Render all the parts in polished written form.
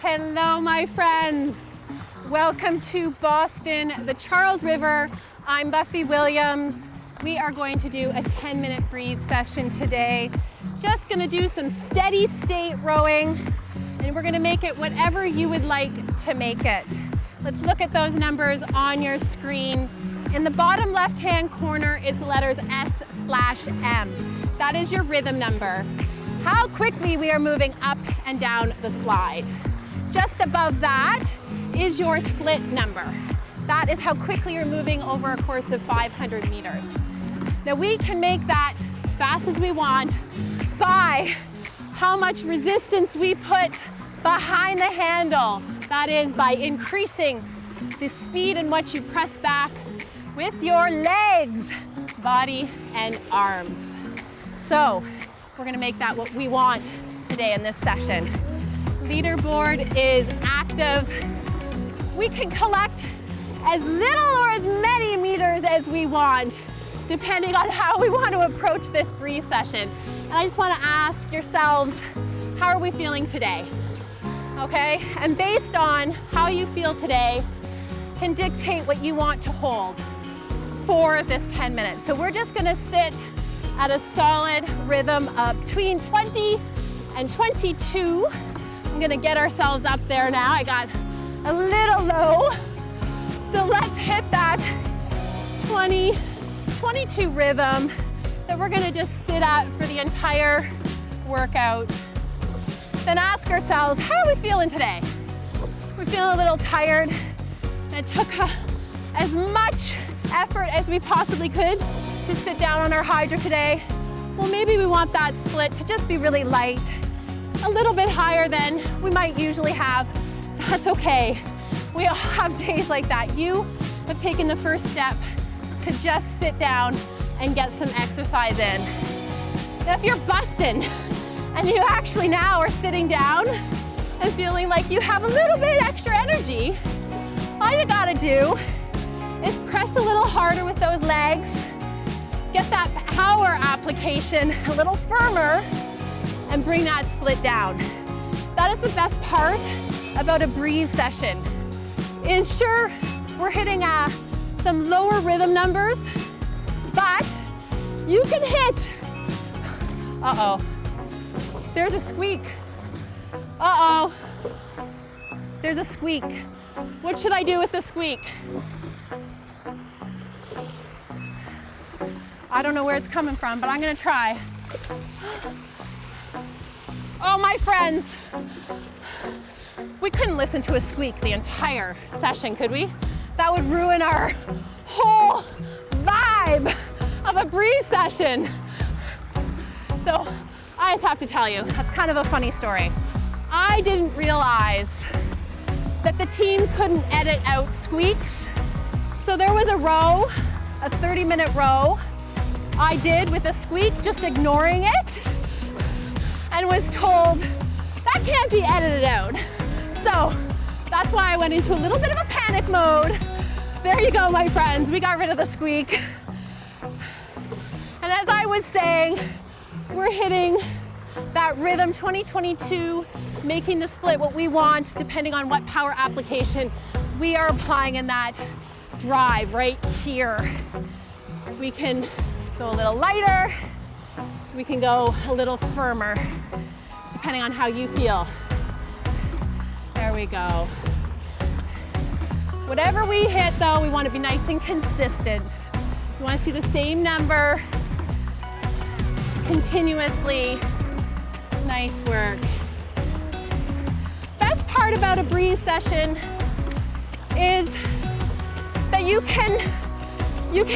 Hello, my friends. Welcome to Boston, the Charles River. I'm Buffy Williams. We are going to do a 10-minute breathe session today. Just gonna do some steady state rowing, and we're gonna make it whatever you would like to make it. Let's look at those numbers on your screen. In the bottom left-hand corner is the letters S/M. That is your rhythm number. How quickly we are moving up and down the slide. Just above that is your split number. That is how quickly you're moving over a course of 500 meters. Now we can make that as fast as we want by how much resistance we put behind the handle. That is by increasing the speed in which you press back with your legs, body, and arms. So we're gonna make that what we want today in this session. Leaderboard is active. We can collect as little or as many meters as we want, depending on how we want to approach this breathe session. And I just want to ask yourselves, how are we feeling today? Okay, and based on how you feel today can dictate what you want to hold for this 10 minutes. So we're just gonna sit at a solid rhythm of between 20 and 22. I'm gonna get ourselves up there now. I got a little low. So let's hit that 20, 22 rhythm that we're gonna just sit at for the entire workout. Then ask ourselves, how are we feeling today? We're feeling a little tired. It took as much effort as we possibly could to sit down on our Hydrow today. Well, maybe we want that split to just be really light, a little bit higher than we might usually have. That's okay. We all have days like that. You have taken the first step to just sit down and get some exercise in. Now, if you're busting and you actually now are sitting down and feeling like you have a little bit extra energy, all you gotta do is press a little harder with those legs, get that power application a little firmer, and bring that split down. That is the best part about a breathe session. Is sure, we're hitting some lower rhythm numbers, but you can hit, there's a squeak. There's a squeak. What should I do with the squeak? I don't know where it's coming from, but I'm gonna try. Oh, my friends, we couldn't listen to a squeak the entire session, could we? That would ruin our whole vibe of a breathe session. So I just have to tell you, that's kind of a funny story. I didn't realize that the team couldn't edit out squeaks. So there was a row, a 30-minute row, I did with a squeak, just ignoring it, and was told, that can't be edited out. So that's why I went into a little bit of a panic mode. There you go, my friends, we got rid of the squeak. And as I was saying, we're hitting that rhythm 2022, making the split what we want, depending on what power application we are applying in that drive right here. We can go a little lighter, we can go a little firmer, depending on how you feel. There we go. Whatever we hit though, we want to be nice and consistent. You want to see the same number continuously. Nice work. Best part about a breathe session is that you can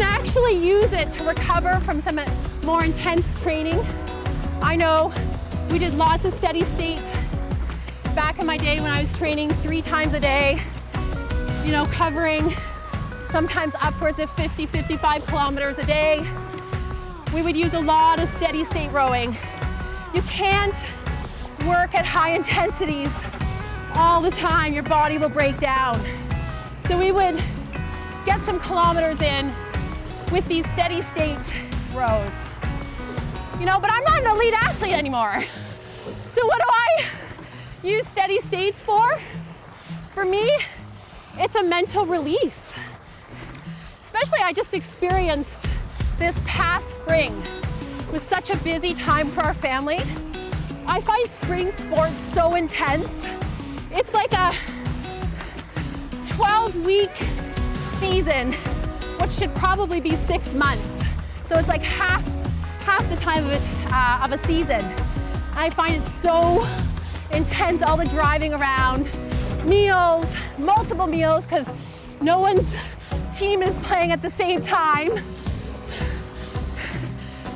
actually use it to recover from some more intense training. I know we did lots of steady state back in my day when I was training 3 times a day, you know, covering sometimes upwards of 50, 55 kilometers a day. We would use a lot of steady state rowing. You can't work at high intensities all the time. Your body will break down. So we would get some kilometers in with these steady state rows. You know, but I'm not an elite athlete anymore. So what do I use steady states for? For me, it's a mental release. Especially I just experienced this past spring. It was such a busy time for our family. I find spring sports so intense. It's like a 12-week season, which should probably be 6 months. So it's like half the time of a season. I find it so intense, all the driving around, meals, multiple meals, because no one's team is playing at the same time.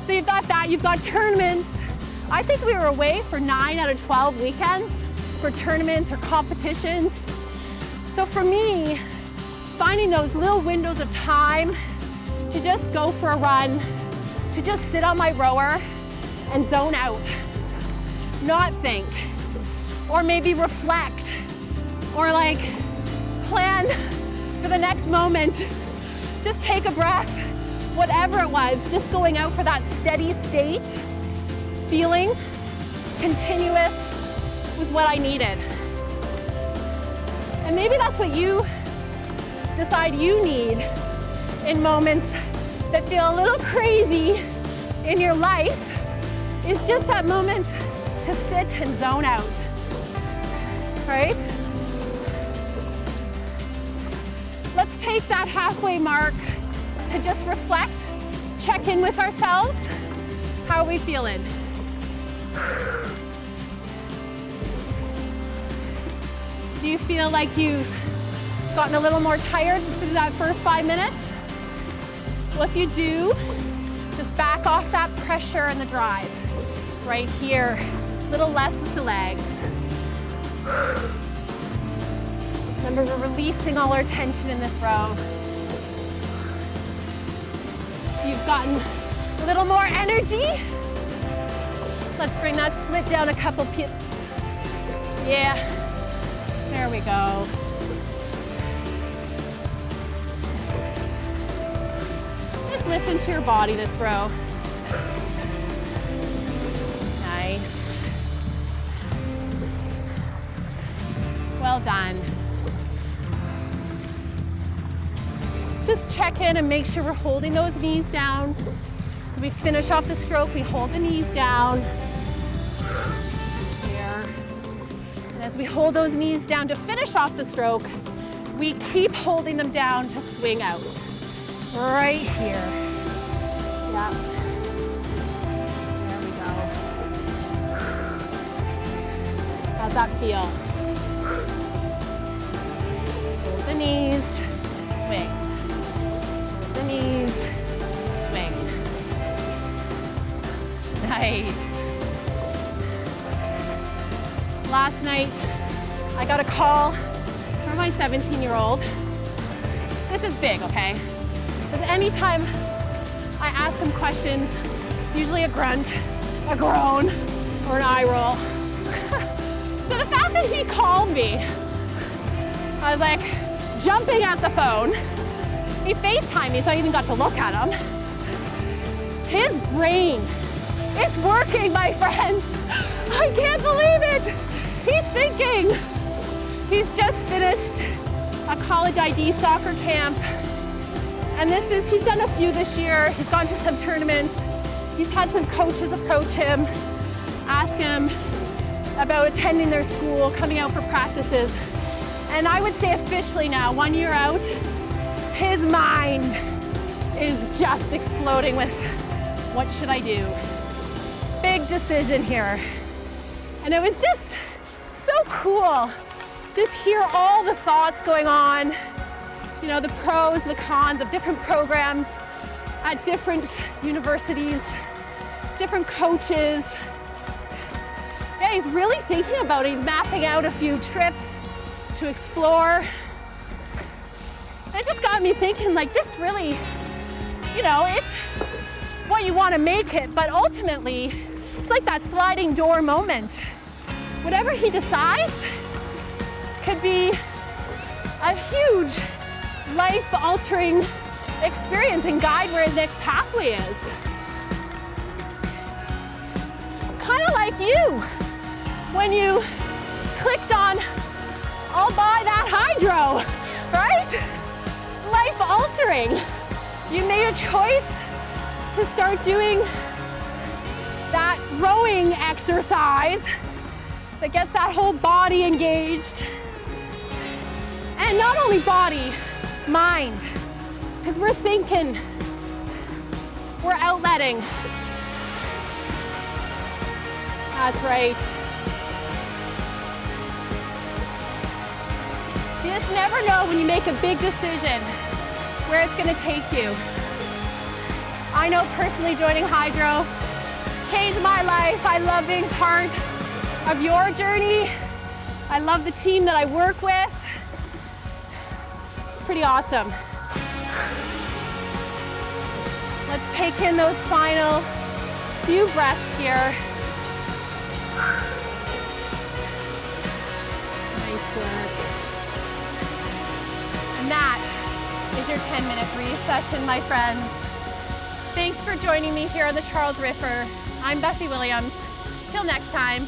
So you've got that, you've got tournaments. I think we were away for 9 out of 12 weekends for tournaments or competitions. So for me, finding those little windows of time to just go for a run, to just sit on my rower and zone out, not think, or maybe reflect, or like plan for the next moment, just take a breath, whatever it was, just going out for that steady state, feeling continuous with what I needed. And maybe that's what you decide you need in moments that feel a little crazy in your life, is just that moment to sit and zone out, right? Let's take that halfway mark to just reflect, check in with ourselves. How are we feeling? Do you feel like you've gotten a little more tired through that first 5 minutes? Well, if you do, just back off that pressure and the drive. Right here, a little less with the legs. Remember, we're releasing all our tension in this row. You've gotten a little more energy. Let's bring that split down a couple pips. Yeah, there we go. Just listen to your body this row. Nice. Well done. Just check in and make sure we're holding those knees down. So we finish off the stroke, we hold the knees down. Here. And as we hold those knees down to finish off the stroke, we keep holding them down to swing out. Right here. Yeah. There we go. How's that feel? Hold the knees, swing. Hold the knees, swing. Nice. Last night, I got a call from my 17-year-old. This is big, okay? Because anytime I ask him questions, it's usually a grunt, a groan, or an eye roll. So the fact that he called me, I was like jumping at the phone. He FaceTimed me, so I even got to look at him. His brain, it's working, my friends. I can't believe it. He's thinking. He's just finished a college ID soccer camp. And he's done a few this year. He's gone to some tournaments. He's had some coaches approach him, ask him about attending their school, coming out for practices. And I would say officially now, 1 year out, his mind is just exploding with, what should I do? Big decision here. And it was just so cool. Just hear all the thoughts going on. You know, the pros, the cons of different programs at different universities, different coaches. Yeah, he's really thinking about it. He's mapping out a few trips to explore. It just got me thinking, like, this really, you know, it's what you want to make it, but ultimately, it's like that sliding door moment. Whatever he decides could be a huge life-altering experience and guide where his next pathway is. Kind of like you, when you clicked on, I'll buy that Hydrow, right? Life altering. You made a choice to start doing that rowing exercise that gets that whole body engaged. And not only body, mind, because we're thinking, we're outletting. That's right. You just never know when you make a big decision where it's going to take you. I know personally joining Hydrow changed my life. I love being part of your journey. I love the team that I work with. It's pretty awesome. Let's take in those final few breaths here. Nice work. And that is your 10-minute breathe session, my friends. Thanks for joining me here on the Charles River. I'm Buffy Williams. Till next time.